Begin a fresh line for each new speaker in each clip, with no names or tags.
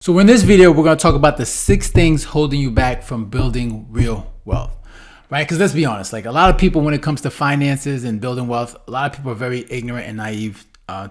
So in this video, we're going to talk about the 6 things holding you back from building real wealth, right? Because let's be honest, like a lot of people, when it comes to finances and building wealth, a lot of people are very ignorant and naive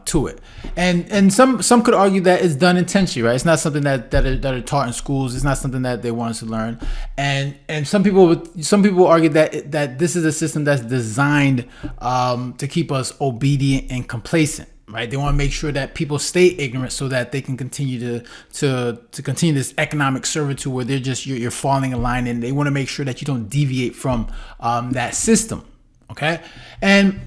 to it. And some could argue that it's done intentionally, right? It's not something that are taught in schools. It's not something that they want us to learn. And some people argue that this is a system that's designed to keep us obedient and complacent. Right, they want to make sure that people stay ignorant so that they can continue to continue this economic servitude where they're just you're falling in line, and they want to make sure that you don't deviate from that system. Okay, and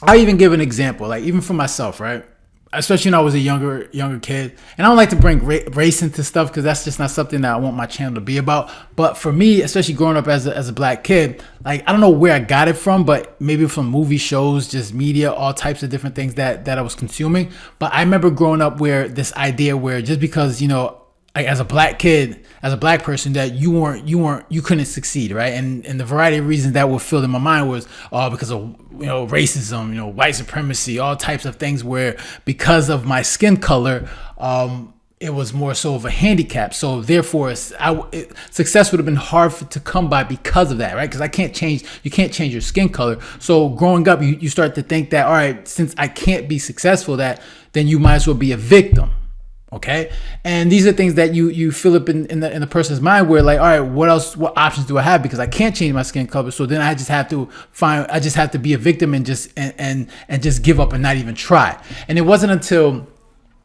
I even give an example, like even for myself, right? Especially when I was a younger kid, and I don't like to bring race into stuff because that's just not something that I want my channel to be about. But for me, especially growing up as a black kid, like I don't know where I got it from, but maybe from movie shows, just media, all types of different things that I was consuming. But I remember growing up where this idea where just because, you know, like as a black kid, as a black person, that you couldn't succeed, right? And the variety of reasons that were filled in my mind was because of, you know, racism, you know, white supremacy, all types of things where because of my skin color, it was more so of a handicap. So therefore, success would have been hard to come by because of that, right? Because you can't change your skin color. So growing up, you start to think that, all right, since I can't be successful, then you might as well be a victim. Okay, and these are things that you fill up in the person's mind where, like, all right, what options do I have, because I can't change my skin color, so then I just have to be a victim and just give up and not even try. And it wasn't until,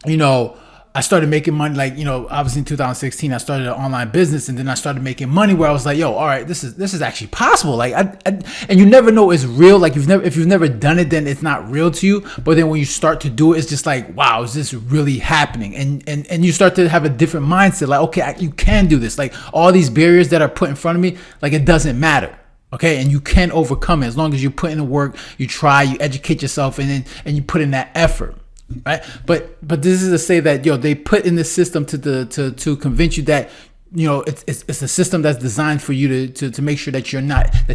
you know, I started making money, like, you know, obviously in 2016, I started an online business, and then I started making money where I was like, yo, all right, this is actually possible. Like, and you never know it's real. Like if you've never done it, then it's not real to you. But then when you start to do it, it's just like, wow, is this really happening? And you start to have a different mindset. Like, okay, you can do this. Like all these barriers that are put in front of me, like it doesn't matter. Okay, and you can overcome it as long as you put in the work, you try, you educate yourself, and you put in that effort. Right, but this is to say that, yo, they put in the system to convince you that, you know, it's a system that's designed for you to make sure that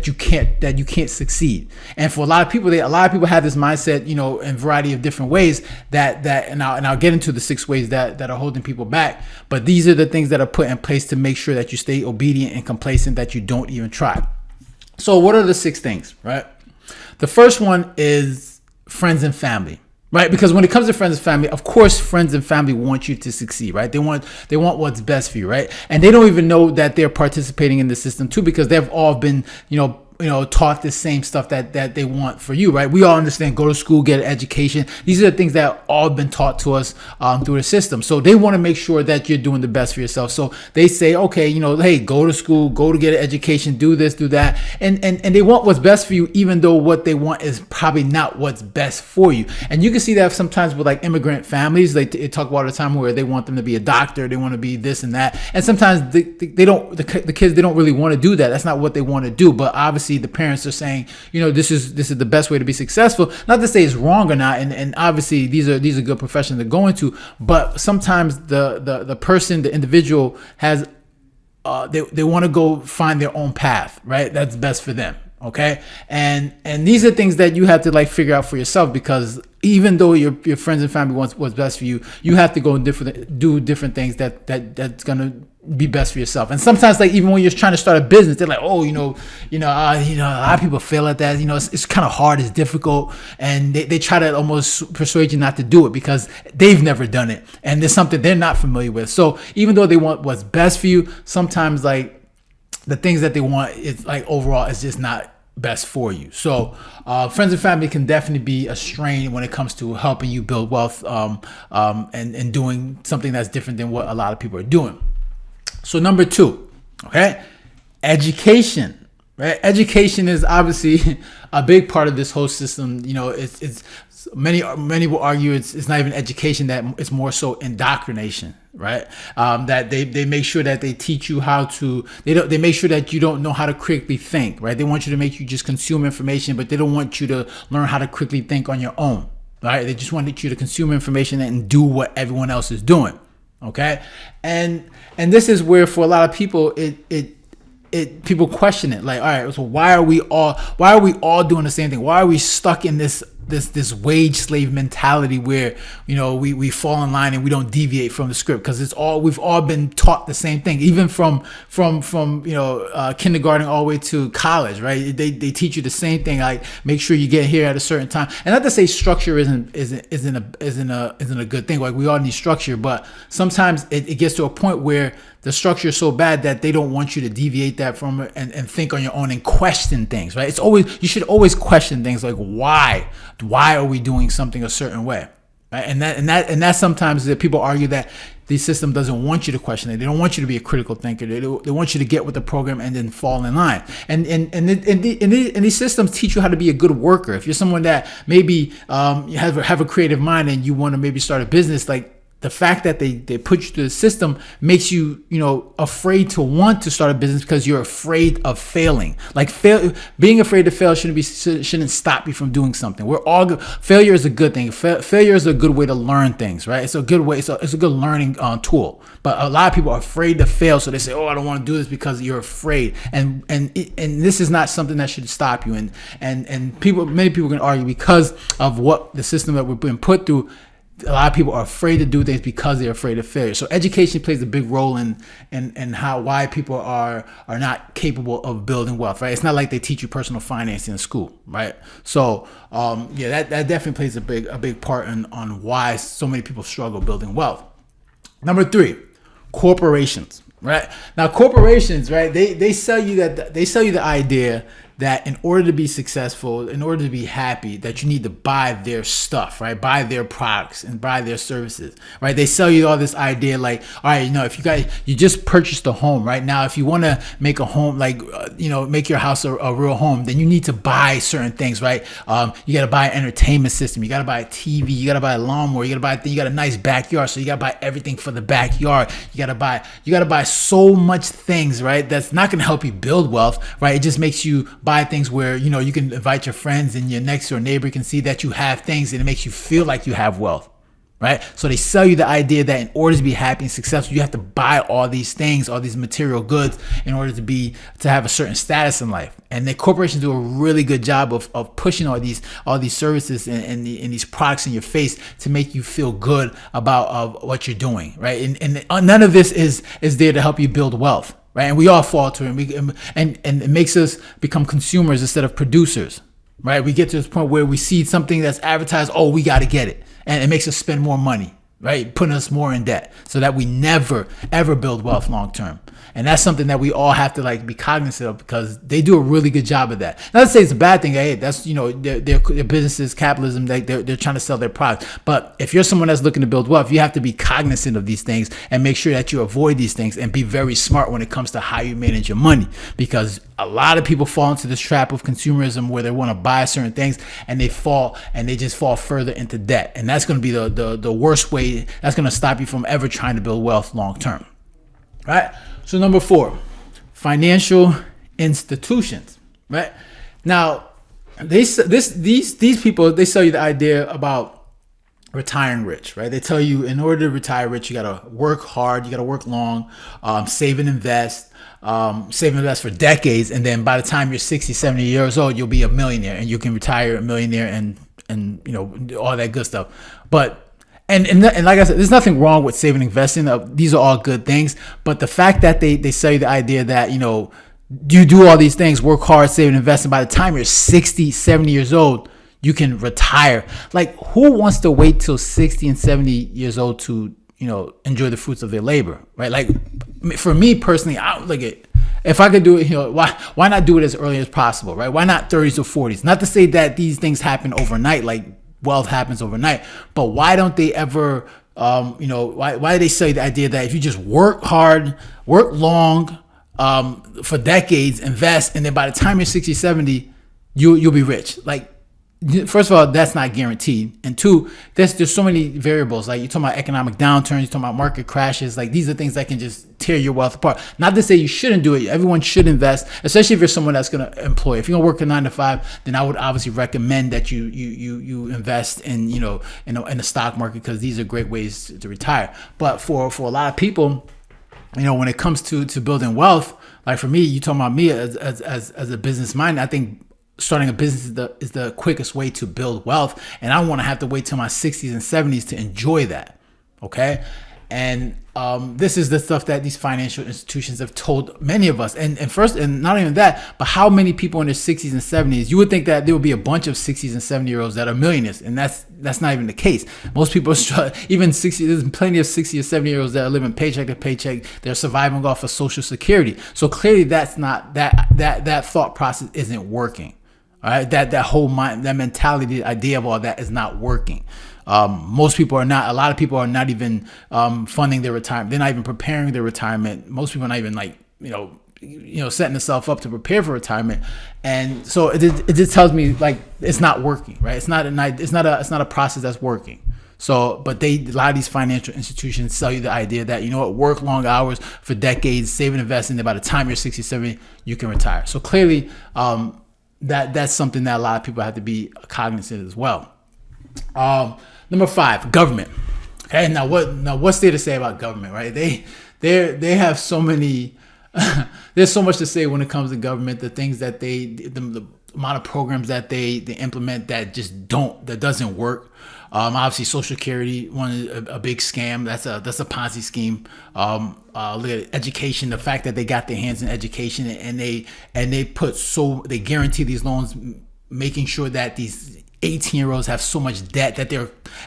you can't succeed. And for a lot of people have this mindset, you know, in a variety of different ways and I'll get into the 6 ways that are holding people back. But these are the things that are put in place to make sure that you stay obedient and complacent, that you don't even try. So what are the 6 things, right? The first one is friends and family. Right, because when it comes to friends and family, of course, friends and family want you to succeed, right? They want what's best for you, right? And they don't even know that they're participating in the system too, because they've all been, taught the same stuff that they want for you, right? We all understand, go to school, get an education. These are the things that all been taught to us through the system. So they want to make sure that you're doing the best for yourself. So they say, okay, you know, hey, go to school, go to get an education, do this, do that. And they want what's best for you, even though what they want is probably not what's best for you. And you can see that sometimes with like immigrant families, they talk about all the time where they want them to be a doctor, they want to be this and that. And sometimes the kids, they don't really want to do that. That's not what they want to do. But obviously the parents are saying, you know, this is the best way to be successful. Not to say it's wrong or not, and obviously these are good professions to go into, but sometimes the person, the individual has they want to go find their own path, right? That's best for them. Okay, and these are things that you have to like figure out for yourself, because even though your friends and family wants what's best for you, you have to go and do different things that's gonna be best for yourself. And sometimes, like even when you're trying to start a business, they're like, oh, a lot of people fail at that. You know, it's kind of hard, it's difficult, and they try to almost persuade you not to do it because they've never done it and there's something they're not familiar with. So even though they want what's best for you, sometimes like the things that they want, it's like overall it's just not best for you. So friends and family can definitely be a strain when it comes to helping you build wealth and doing something that's different than what a lot of people are doing. So number 2, okay, education, right? Education is obviously a big part of this whole system. You know, it's many will argue it's not even education, that it's more so indoctrination, right? That they make sure that they teach you how to, they make sure that you don't know how to critically think, right? They want you to make you just consume information, but they don't want you to learn how to critically think on your own, right? They just want you to consume information and do what everyone else is doing. Okay, and this is where for a lot of people people question it, like, all right, so why are we all doing the same thing? Why are we stuck in this this wage slave mentality where, you know, we fall in line and we don't deviate from the script, because we've all been taught the same thing, even from you know, kindergarten all the way to college, right? They teach you the same thing, like make sure you get here at a certain time. And not to say structure isn't a good thing. Like, we all need structure, but sometimes it gets to a point where the structure is so bad that they don't want you to deviate that from it and think on your own and question things, right? You should always question things, like why are we doing something a certain way, right? And that sometimes that people argue that the system doesn't want you to question it. They don't want you to be a critical thinker. They want you to get with the program and then fall in line. And these systems teach you how to be a good worker. If you're someone that maybe have a creative mind and you want to maybe start a business, like, the fact that they put you through the system makes you, you know, afraid to want to start a business, because you're afraid of failing. Like, being afraid to fail shouldn't stop you from doing something. Failure is a good thing. Failure is a good way to learn things, right? It's a good way. It's a good learning tool. But a lot of people are afraid to fail, so they say, "Oh, I don't want to do this," because you're afraid. And this is not something that should stop you. And many people can argue, because of what the system that we've been put through, a lot of people are afraid to do things because they're afraid of failure. So education plays a big role in why people are not capable of building wealth, right? It's not like they teach you personal finance in school, right? So that definitely plays a big part on why so many people struggle building wealth. Number 3, corporations, right? Now, corporations, right? They sell you the idea that in order to be successful, in order to be happy, that you need to buy their stuff, right? Buy their products and buy their services, right? They sell you all this idea like, all right, you know, if you just purchased a home, right? Now, if you want to make a home, like, you know, make your house a real home, then you need to buy certain things, right? You got to buy an entertainment system. You got to buy a TV. You got to buy a lawnmower. You got a nice backyard. So you got to buy everything for the backyard. You got to buy so much things, right? That's not going to help you build wealth, right? It just makes you buy things where, you know, you can invite your friends and your next door neighbor can see that you have things, and it makes you feel like you have wealth, right? So they sell you the idea that in order to be happy and successful, you have to buy all these things, all these material goods, in order to have a certain status in life. And the corporations do a really good job of pushing all these services and these products in your face to make you feel good about what you're doing, right? And none of this is there to help you build wealth, right? And we all fall to it, and it makes us become consumers instead of producers, right? We get to this point where we see something that's advertised, oh, we got to get it. And it makes us spend more money, right? Putting us more in debt, so that we never, ever build wealth long term. And that's something that we all have to be cognizant of, because they do a really good job of that. Not to say it's a bad thing. Hey, that's, you know, their businesses, capitalism, they're trying to sell their product. But if you're someone that's looking to build wealth, you have to be cognizant of these things and make sure that you avoid these things and be very smart when it comes to how you manage your money, because a lot of people fall into this trap of consumerism where they want to buy certain things and they just fall further into debt. And that's going to be the worst way. That's going to stop you from ever trying to build wealth long term. Right? So number 4, financial institutions, right? Now, these people, they sell you the idea about retiring rich, right? They tell you in order to retire rich, you got to work hard, you got to work long, save and invest for decades. And then by the time you're 60, 70 years old, you'll be a millionaire, and you can retire a millionaire and you know, all that good stuff. But And like I said, there's nothing wrong with saving and investing. These are all good things. But the fact that they sell you the idea that, you know, you do all these things, work hard, save and invest, and by the time you're 60, 70 years old, you can retire. Like, who wants to wait till 60 and 70 years old to, you know, enjoy the fruits of their labor, right? Like, for me personally, I look at, if I could do it, you know, why not do it as early as possible, right? Why not 30s or 40s? Not to say that these things happen overnight, like wealth happens overnight, but why don't they ever, you know, why do they say the idea that if you just work hard, work long, for decades, invest, and then by the time you're 60, 70, you'll be rich? Like, first of all, that's not guaranteed. And 2, there's so many variables. Like, you're talking about economic downturns, you're talking about market crashes. Like, these are things that can just tear your wealth apart. Not to say you shouldn't do it. Everyone should invest, especially if you're someone that's going to employ. If you're going to work a 9 to 5, then I would obviously recommend that you invest in, you know, in the stock market, because these are great ways to retire. But for a lot of people, you know, when it comes to building wealth, like for me, you talking about me as a business mind, I think starting a business is the quickest way to build wealth, and I want to have to wait till my 60s and 70s to enjoy that. Okay. And this is the stuff that these financial institutions have told many of us. And not even that, but how many people in their 60s and 70s, you would think that there would be a bunch of 60s and 70-year-olds that are millionaires. And that's not even the case. Most people, even 60, there's plenty of 60 or 70-year-olds that are living paycheck to paycheck. They're surviving off of Social Security. So clearly that's not, that thought process isn't working. All right. That whole mind, that mentality, the idea of all that is not working. Most people are not, a lot of people are not even funding their retirement. They're not even preparing their retirement. Most people are not even setting themselves up to prepare for retirement. And so it just tells me like it's not working, right? It's not a process that's working. So, but a lot of these financial institutions sell you the idea that, work long hours for decades, save and invest, and by the time you're 60, 70, you can retire. So clearly, that's something that a lot of people have to be cognizant as well. Number 5, government. Okay, now what's there to say about government, right? They have so many. There's so much to say when it comes to government. The things that the amount of programs that they implement that doesn't work. Obviously, Social Security, a big scam. That's a Ponzi scheme. Look at education. The fact that they got their hands in education and they they guarantee these loans, making sure that these 18-year-olds have so much debt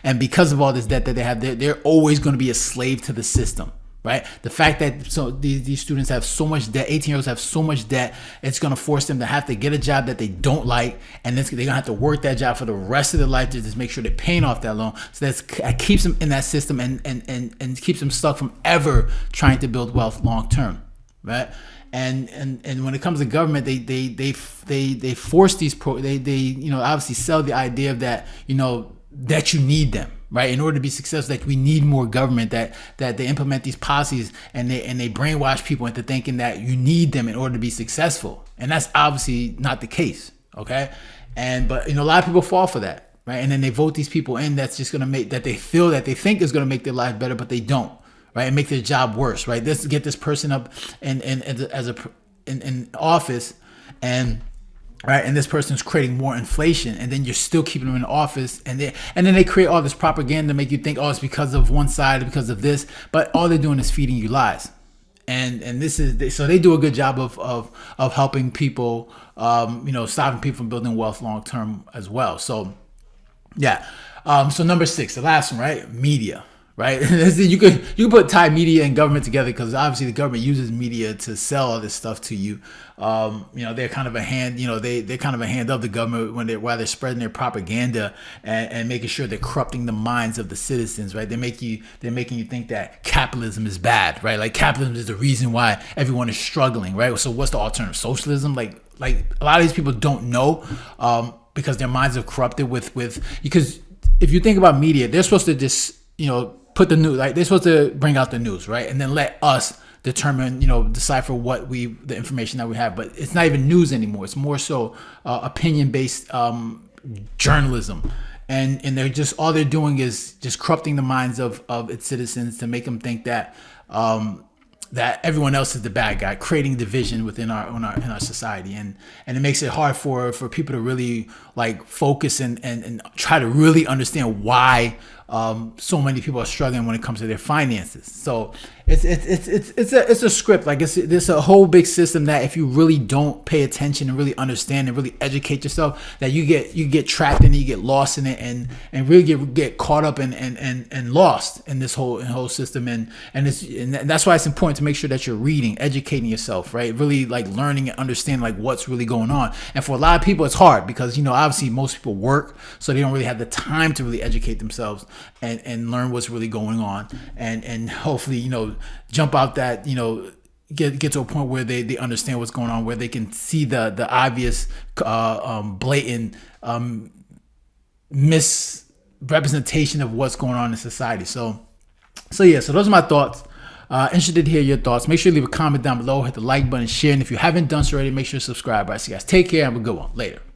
and because of all this debt that they have, they're always going to be a slave to the system, right? The fact that these students have so much debt, 18-year-olds have so much debt, it's going to force them to have to get a job that they don't like, and they're going to have to work that job for the rest of their life to just make sure they're paying off that loan. So that keeps them in that system and keeps them stuck from ever trying to build wealth long term, right? And when it comes to government, they force these they obviously sell the idea of that that you need them, right? In order to be successful, that we need more government, that they implement these policies and they brainwash people into thinking that you need them in order to be successful, and that's obviously not the case. Okay, but a lot of people fall for that, right? And then they vote these people in that's just gonna make that they think is gonna make their life better, but they don't. Right, and make their job worse. Right, get this person up in office, and this person's creating more inflation, and then you're still keeping them in office, and then they create all this propaganda to make you think, it's because of one side, because of this, but all they're doing is feeding you lies. And so they do a good job of helping people, stopping people from building wealth long term as well. So yeah, so number 6, the last one, right? Media. Right, you could put tie media and government together because obviously the government uses media to sell all this stuff to you. They're kind of a hand. They're kind of a hand of the government while they're spreading their propaganda and making sure they're corrupting the minds of the citizens. Right, they're making you think that capitalism is bad. Right, like capitalism is the reason why everyone is struggling. Right, so what's the alternative? Socialism? Like a lot of these people don't know because their minds are corrupted because if you think about media, they're supposed to just put the news, like they're supposed to bring out the news, right? And then let us determine, decipher the information that we have. But it's not even news anymore. It's more so opinion-based journalism. And they're just, all they're doing is just corrupting the minds of its citizens to make them think that that everyone else is the bad guy, creating division within our society, and it makes it hard for people to really like focus and try to really understand why so many people are struggling when it comes to their finances. So it's a script. Like it's a whole big system that if you really don't pay attention and really understand and really educate yourself, that you get trapped in it, you get lost in it, and really get caught up and lost in this whole system. And that's why it's important to make sure that you're reading, educating yourself, right? Really like learning and understanding like what's really going on. And for a lot of people, it's hard because obviously most people work, so they don't really have the time to really educate themselves and learn what's really going on, and hopefully jump out that get to a point where they understand what's going on, where they can see the obvious blatant misrepresentation of what's going on in society. So those are my thoughts. Interested to hear your thoughts. Make sure you leave a comment down below, hit the like button, share, and if you haven't done so already, make sure to subscribe. All right, so guys, take care and have a good one. Later.